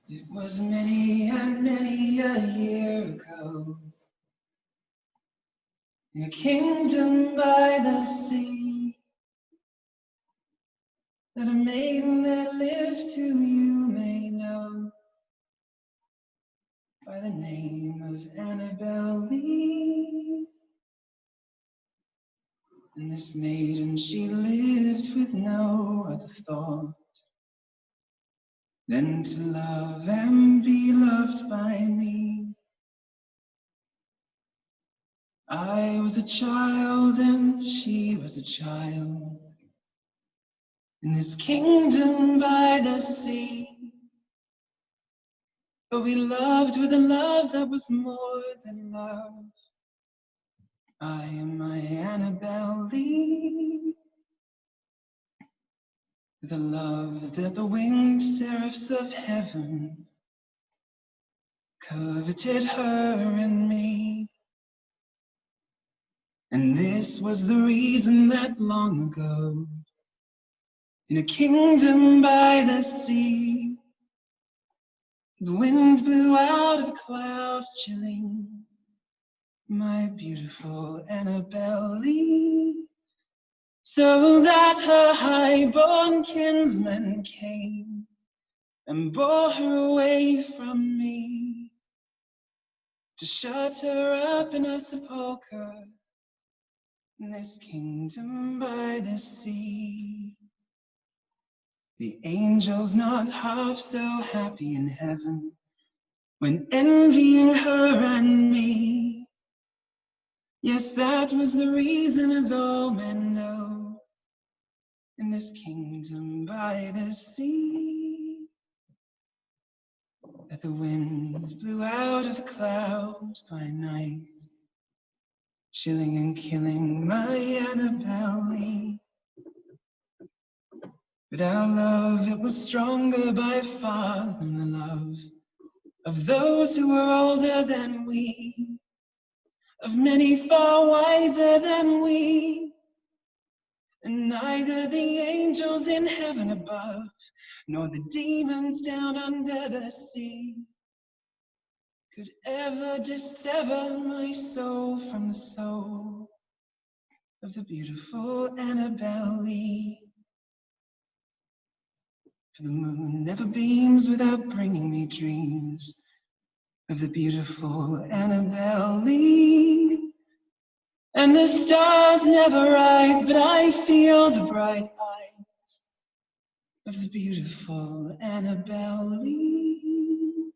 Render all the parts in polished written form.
It was many and many a year ago, in a kingdom by the sea, that a maiden that lived to you may know by the name of Annabel Lee. And this maiden, she lived with no other thought than to love and be loved by me. I was a child and she was a child, in this kingdom by the sea. But we loved with a love that was more than love. I am my Annabel Lee, with a love that the winged seraphs of heaven coveted her and me. And this was the reason that long ago, in a kingdom by the sea, the wind blew out of the clouds, chilling my beautiful Annabel Lee, so that her high-born kinsmen came and bore her away from me, to shut her up in a sepulchre in this kingdom by the sea. The angels not half so happy in heaven, when envying her and me. Yes, that was the reason, as all men know, in this kingdom by the sea, that the winds blew out of the clouds by night, chilling and killing my Annabel Lee. But our love, it was stronger by far than the love of those who were older than we, of many far wiser than we. And neither the angels in heaven above, nor the demons down under the sea, could ever dissever my soul from the soul of the beautiful Annabel Lee. For the moon never beams without bringing me dreams of the beautiful Annabel Lee. And the stars never rise, but I feel the bright eyes of the beautiful Annabel Lee.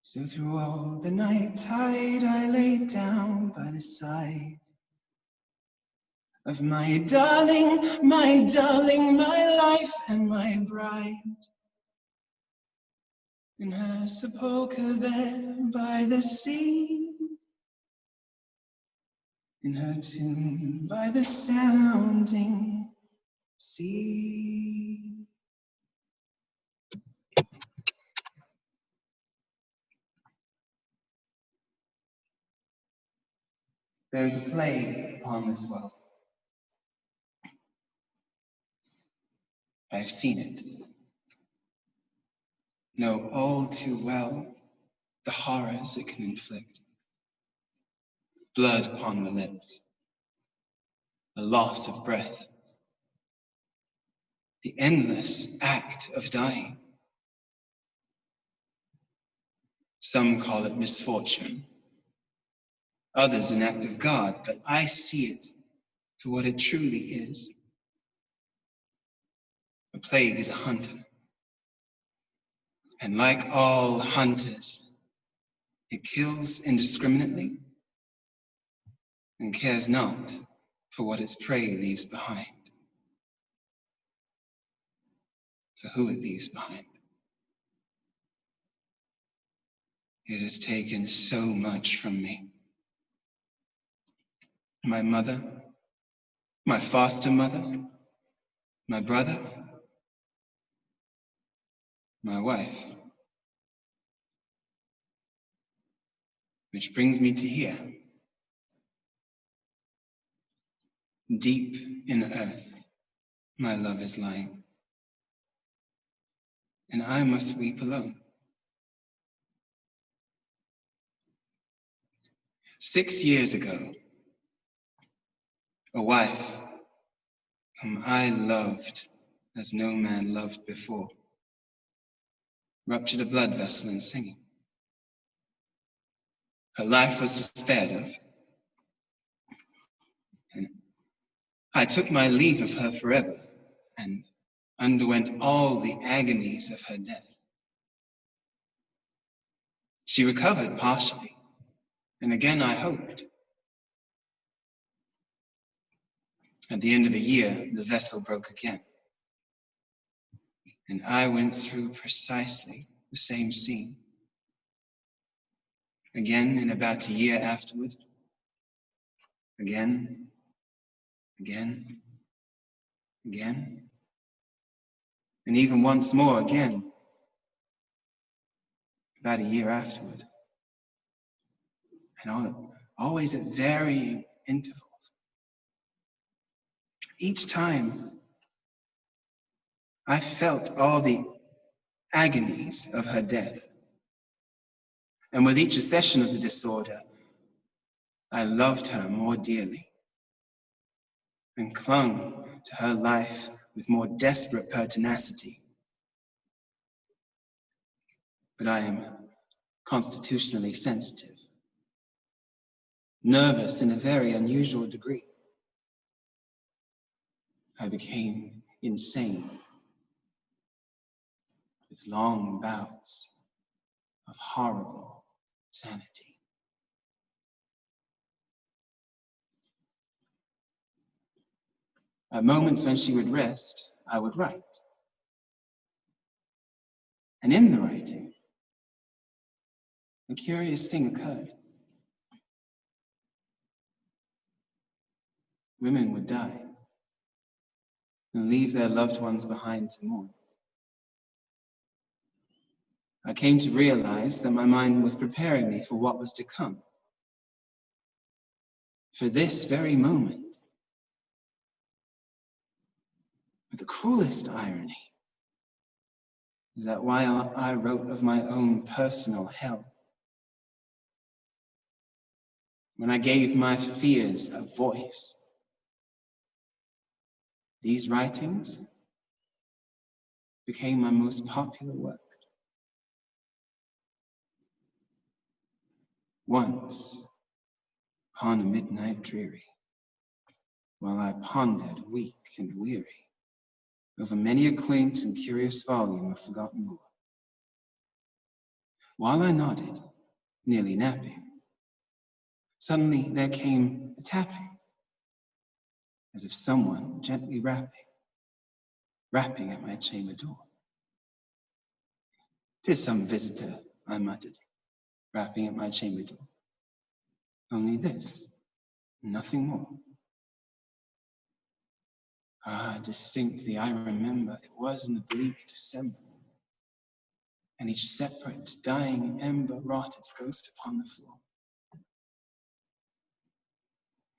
So through all the night tide I lay down by the side of my darling, my life and my bride, in her sepulchre there by the sea, in her tomb by the sounding sea. There is a plague upon this world. I have seen it, know all too well the horrors it can inflict. Blood upon the lips, a loss of breath, the endless act of dying. Some call it misfortune, others an act of God, but I see it for what it truly is. A plague is a hunter, and like all hunters, it kills indiscriminately and cares not for what its prey leaves behind, for who it leaves behind. It has taken so much from me. My mother, my foster mother, my brother, my wife. Which brings me to here. Deep in earth, my love is lying. and I must weep alone. 6 years ago, a wife whom I loved as no man loved before ruptured a blood vessel in singing. Her life was despaired of, and I took my leave of her forever and underwent all the agonies of her death. She recovered partially, and again I hoped. At the end of a year, the vessel broke again, and I went through precisely the same scene. Again, in about a year afterward, again, and even once more again, about a year afterward, and always at varying intervals. Each time, I felt all the agonies of her death, and with each accession of the disorder, I loved her more dearly and clung to her life with more desperate pertinacity. But I am constitutionally sensitive, nervous in a very unusual degree. I became insane with long bouts of horrible sanity. At moments when she would rest, I would write. And in the writing, a curious thing occurred. Women would die and leave their loved ones behind to mourn. I came to realize that my mind was preparing me for what was to come, for this very moment. But the cruelest irony is that while I wrote of my own personal hell, when I gave my fears a voice, these writings became my most popular work. Once, upon a midnight dreary, while I pondered, weak and weary, over many a quaint and curious volume of forgotten lore, while I nodded, nearly napping, suddenly there came a tapping, as if someone gently rapping at my chamber door. "'Tis some visitor," I muttered, rapping at my chamber door. "Only this, nothing more." Ah, distinctly I remember it was in the bleak December, and each separate dying ember wrought its ghost upon the floor.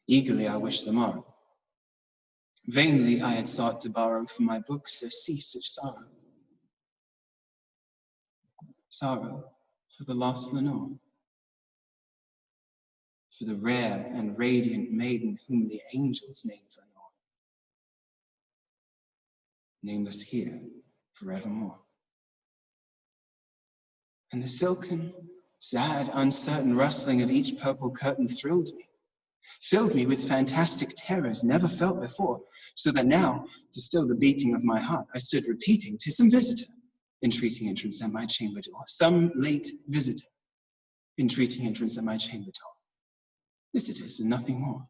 Eagerly I wished the morrow. Vainly I had sought to borrow from my books surcease of sorrow. Sorrow for the lost Lenore, for the rare and radiant maiden whom the angels named Lenore, nameless here forevermore. And the silken, sad, uncertain rustling of each purple curtain thrilled me, filled me with fantastic terrors never felt before, so that now, to still the beating of my heart, I stood repeating, "'Tis some visitor, entreating entrance at my chamber door, some late visitor, entreating entrance at my chamber door. This it is, and nothing more."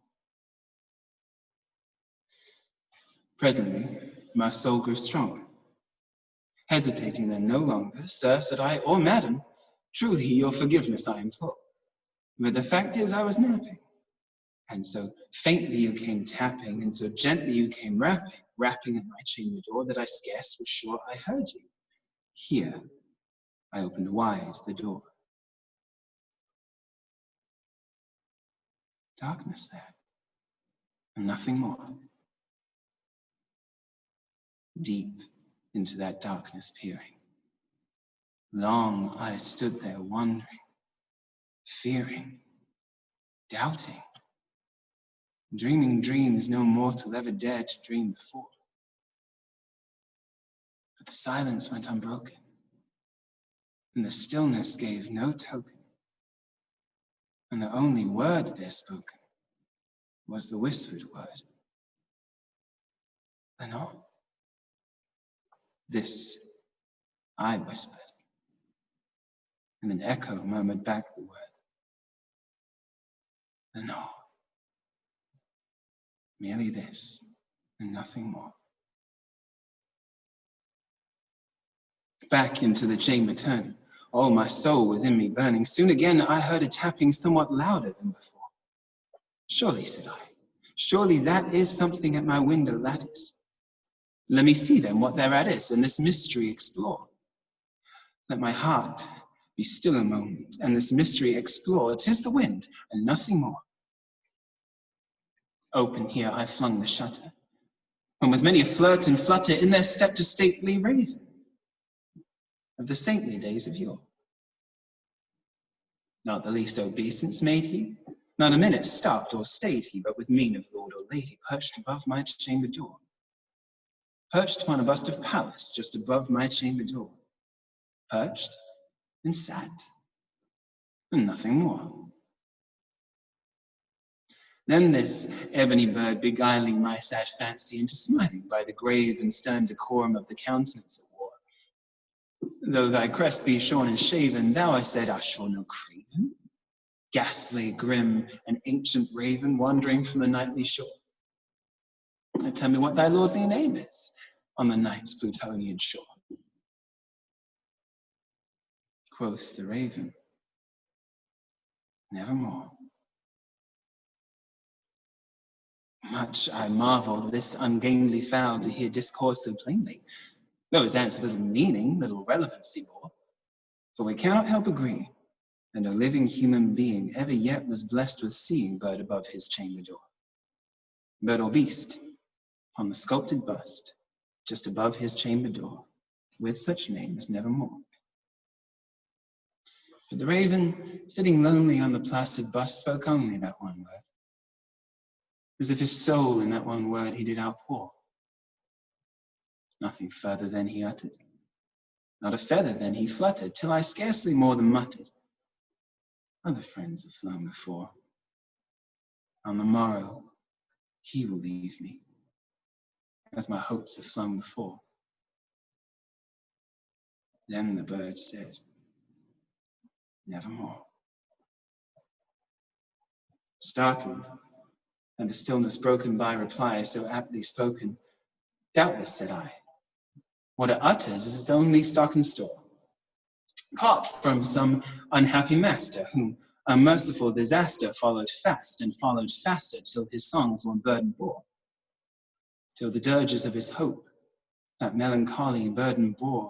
Presently, my soul grew stronger. Hesitating then no longer, "Sir," said I, "or madam, truly your forgiveness I implore. But the fact is I was napping, and so faintly you came tapping, and so gently you came rapping at my chamber door, that I scarce was sure I heard you. Here I opened wide the door. Darkness there, and nothing more. Deep into that darkness peering, Long I stood there wondering, fearing, doubting, dreaming dreams no mortal ever dared to dream before. But the silence went unbroken, and the stillness gave no token, and the only word there spoken was the whispered word, Lenore. This I whispered, and an echo murmured back the word, Lenore. Merely this, and nothing more. Back into the chamber turning, all my soul within me burning, soon again I heard a tapping somewhat louder than before. Surely, said I, surely that is something at my window lattice. Let me see then what thereat is, and this mystery explore. Let my heart be still a moment, and this mystery explore. 'Tis the wind, and nothing more. Open here I flung the shutter, and with many a flirt and flutter, in there stepped a stately raven of the saintly days of yore. Not the least obeisance made he, not a minute stopped or stayed he, but with mien of lord or lady perched above my chamber door. Perched upon a bust of Pallas just above my chamber door. Perched and sat, and nothing more. Then this ebony bird beguiling my sad fancy into smiling by the grave and stern decorum of the countenance it wore. Though thy crest be shorn and shaven, thou, I said, art sure no craven, ghastly, grim, and ancient raven wandering from the nightly shore. And tell me what thy lordly name is on the night's Plutonian shore. Quoth the raven, Nevermore. Much I marveled this ungainly fowl to hear discourse so plainly, though his answer little meaning, little relevancy bore. For we cannot help agreeing, and a living human being ever yet was blessed with seeing bird above his chamber door. Bird or beast, on the sculpted bust, just above his chamber door, with such name as Nevermore. But the raven, sitting lonely on the placid bust, spoke only that one word, as if his soul in that one word he did outpour. Nothing further than he uttered, not a feather then he fluttered, till I scarcely more than muttered, other friends have flown before. On the morrow he will leave me, as my hopes have flown before. Then the bird said, Nevermore. Startled, and the stillness broken by reply so aptly spoken, doubtless, said I, what it utters is its only stock and store, caught from some unhappy master, whom a merciful disaster followed fast and followed faster, till his songs one burden bore, till the dirges of his hope that melancholy burden bore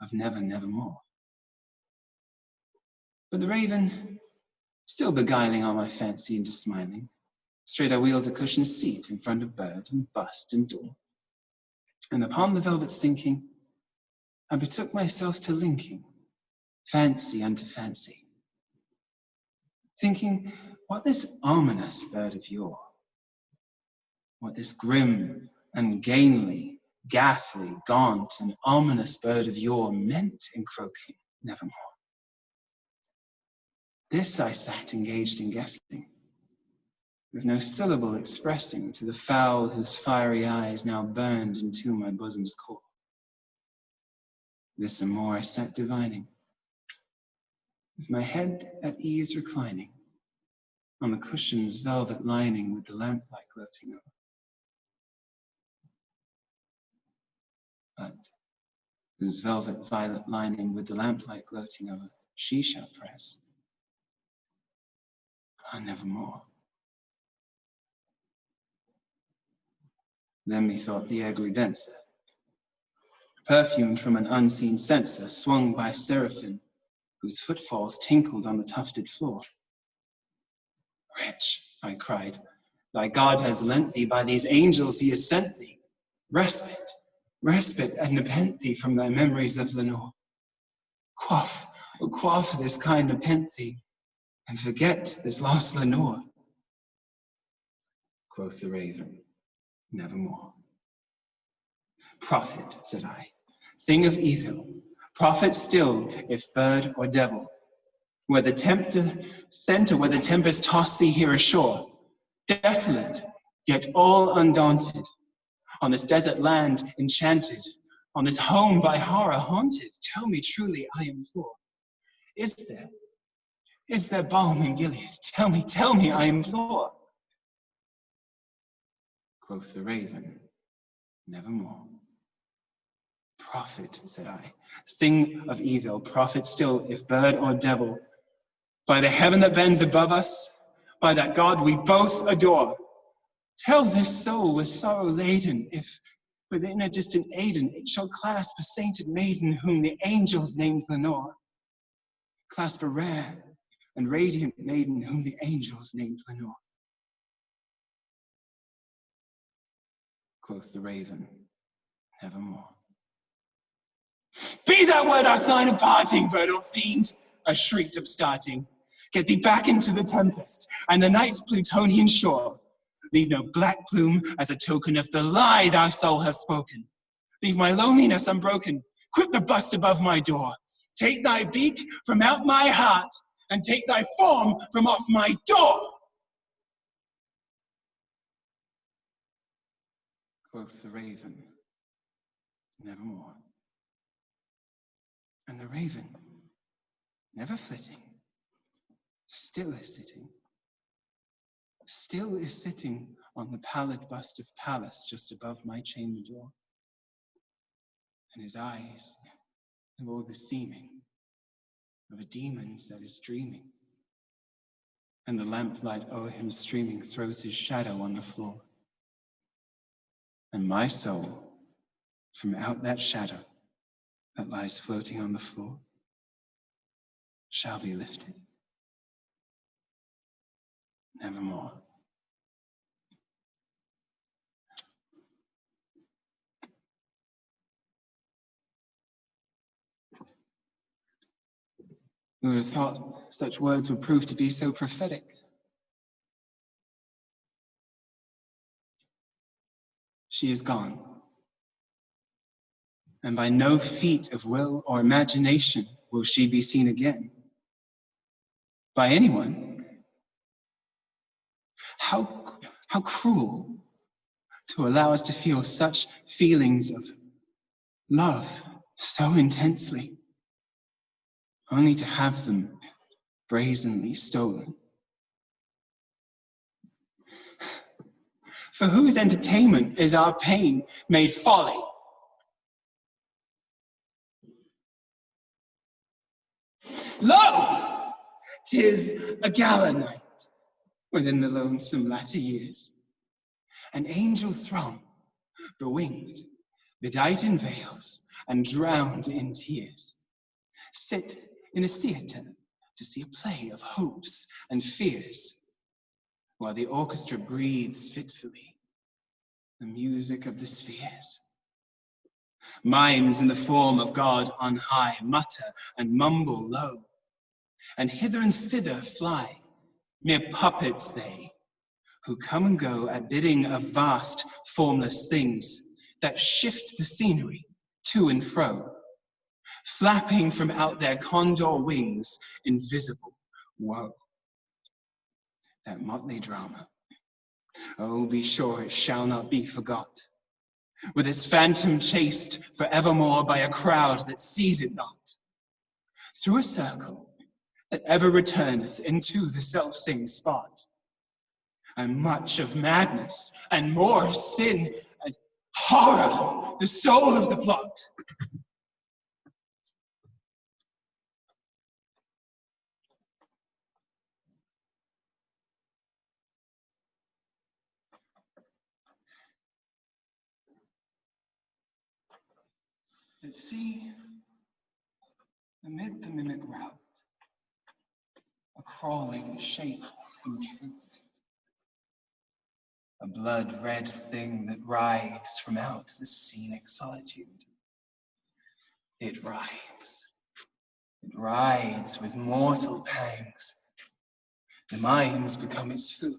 of never, nevermore. But the raven, still beguiling all my fancy into smiling, straight I wheeled a cushioned seat in front of bird and bust and door, and upon the velvet sinking, I betook myself to linking fancy unto fancy, thinking what this ominous bird of yore, what this grim, ungainly, ghastly, gaunt, and ominous bird of yore meant in croaking Nevermore. This I sat engaged in guessing, with no syllable expressing to the fowl whose fiery eyes now burned into my bosom's core. This and more I sat divining, with my head at ease reclining on the cushion's velvet lining with the lamplight gloating over. But whose velvet violet lining with the lamplight gloating over she shall press, nevermore. Then methought the air grew denser, perfumed from an unseen censer, swung by seraphim, whose footfalls tinkled on the tufted floor. Wretch, I cried, thy God has lent thee, by these angels he has sent thee, respite, respite and nepenthe from thy memories of Lenore. Quaff, oh quaff this kind of nepenthe, and forget this lost Lenore. Quoth the raven, nevermore. Prophet, said I, thing of evil, prophet still, if bird or devil, where the tempter sent, or where the tempest tossed thee here ashore, desolate, yet all undaunted, on this desert land enchanted, on this home by horror haunted, tell me truly, I implore, is there balm in Gilead? Tell me, I implore. Quoth the raven, nevermore. Prophet, said I, thing of evil, prophet still, if bird or devil, by the heaven that bends above us, by that God we both adore, tell this soul with sorrow laden, if within a distant Aidenn it shall clasp a sainted maiden whom the angels named Lenore. Clasp a rare and radiant maiden whom the angels named Lenore. Quoth the raven, nevermore. Be that word our sign of parting, bird or fiend, I shrieked upstarting. Get thee back into the tempest and the night's Plutonian shore. Leave no black plume as a token of the lie thy soul has spoken. Leave my loneliness unbroken. Quit the bust above my door. Take thy beak from out my heart and take thy form from off my door. Quoth the raven, nevermore. And the raven, never flitting, still is sitting on the pallid bust of Pallas just above my chamber door. And his eyes have all the seeming of a demon's that is dreaming. And the lamplight o'er him streaming throws his shadow on the floor. And my soul, from out that shadow that lies floating on the floor, shall be lifted, nevermore. Who would have thought such words would prove to be so prophetic? She is gone, and by no feat of will or imagination will she be seen again. By anyone. How cruel to allow us to feel such feelings of love so intensely, only to have them brazenly stolen. For whose entertainment is our pain made folly? Lo! 'Tis a gala night within the lonesome latter years. An angel throng, bewinged, bedight in veils, and drowned in tears, sit in a theatre to see a play of hopes and fears, while the orchestra breathes fitfully the music of the spheres. Mimes in the form of God on high mutter and mumble low, and hither and thither fly, mere puppets they, who come and go at bidding of vast, formless things that shift the scenery to and fro, flapping from out their condor wings invisible woe. That motley drama, oh, be sure it shall not be forgot, with its phantom chased forevermore by a crowd that sees it not, through a circle that ever returneth into the selfsame spot, and much of madness and more of sin and horror, the soul of the plot. But see, amid the mimic rout, a crawling shape in truth, a blood-red thing that writhes from out the scenic solitude. It writhes, It writhes with mortal pangs. The mimes become its food,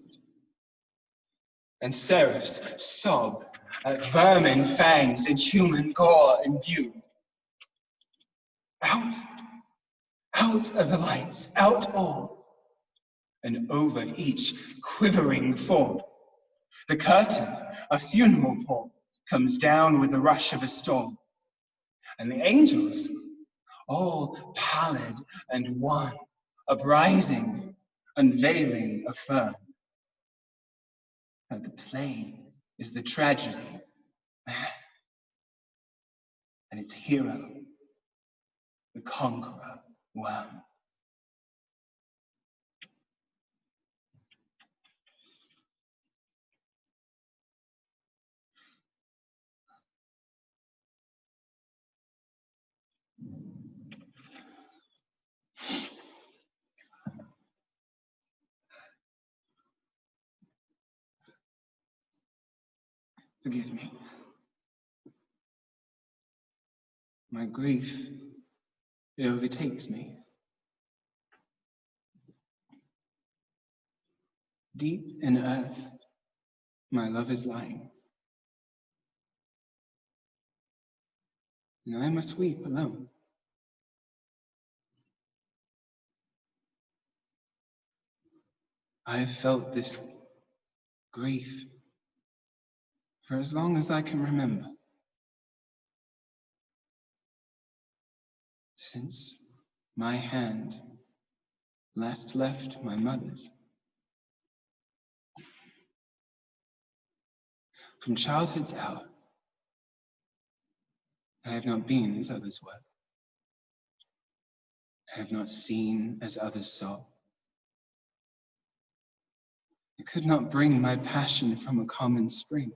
and seraphs sob at vermin fangs and human gore imbued. Out, out of the lights, out all, and over each quivering form. The curtain, a funeral pall, comes down with the rush of a storm, and the angels, all pallid and wan, uprising, unveiling, affirm that the play is the tragedy, man, and its hero, the conqueror, worm. Forgive me. My grief, it overtakes me. Deep in earth, my love is lying, and I must weep alone. I have felt this grief for as long as I can remember. Since my hand last left my mother's. From childhood's hour, I have not been as others were. I have not seen as others saw. I could not bring my passion from a common spring.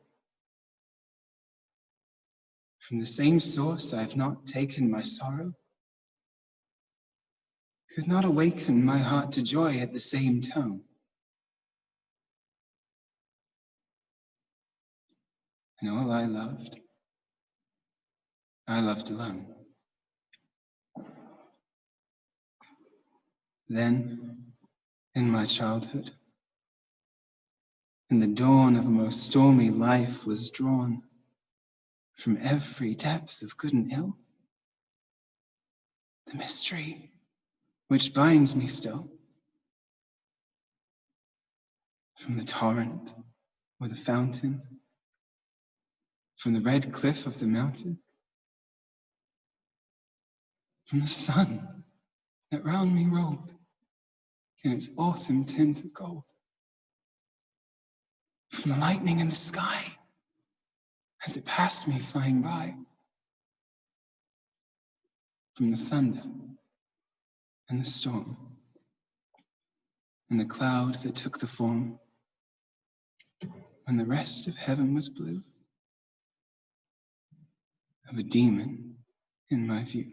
From the same source I have not taken my sorrow. Could not awaken my heart to joy at the same tone. And all I loved alone. Then, in my childhood, in the dawn of a most stormy life was drawn from every depth of good and ill, the mystery which binds me still. From the torrent or the fountain, from the red cliff of the mountain, from the sun that round me rolled in its autumn tint of gold, from the lightning in the sky as it passed me flying by, from the thunder and the storm, and the cloud that took the form when the rest of heaven was blue, of a demon in my view.